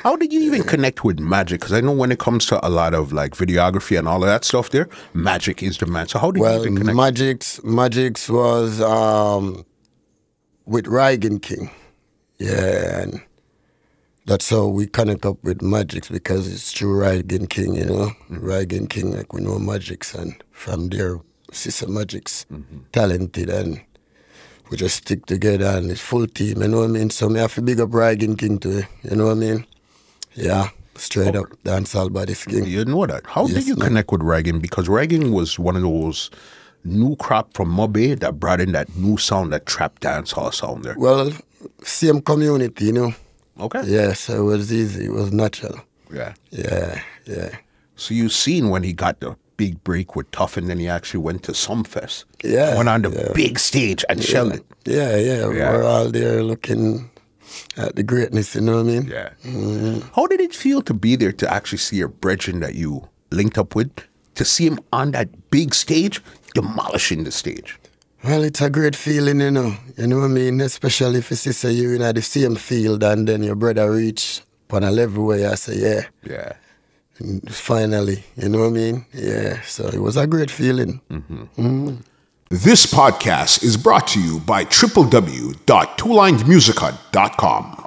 How did you even connect with Magic? Because I know when it comes to a lot of like videography and all of that stuff there, Magic is the man. So how did you even connect? Magic's was with Rygin King. Yeah, and that's how we connect up with Magic's, because it's through Rygin King, you know. Rygin King, like we know Magic's, and from there, Sister Magic's talented, and we just stick together, and it's full team, you know what I mean? So me have to big up Rygin King too, you know what I mean? Yeah, straight up dancehall body king. You know that. How did you connect with Rygin? Because Rygin was one of those new crop from Mobay that brought in that new sound, that trap dancehall sound there. Well, same community, you know. Okay. Yeah, so it was easy. It was natural. Yeah. Yeah, yeah. So you seen when he got the big break with Tough, and then he actually went to Sumfest. Yeah. Went on the big stage and shelled it. Yeah. We're all there looking at the greatness, you know what I mean? Yeah. How did it feel to be there, to actually see your brethren that you linked up with, to see him on that big stage, demolishing the stage? Well, it's a great feeling, you know what I mean? Especially if you see you in the same field and then your brother reach on a level where you say, yeah. And finally, you know what I mean? Yeah, so it was a great feeling. This podcast is brought to you by www.twolinedmusichut.com.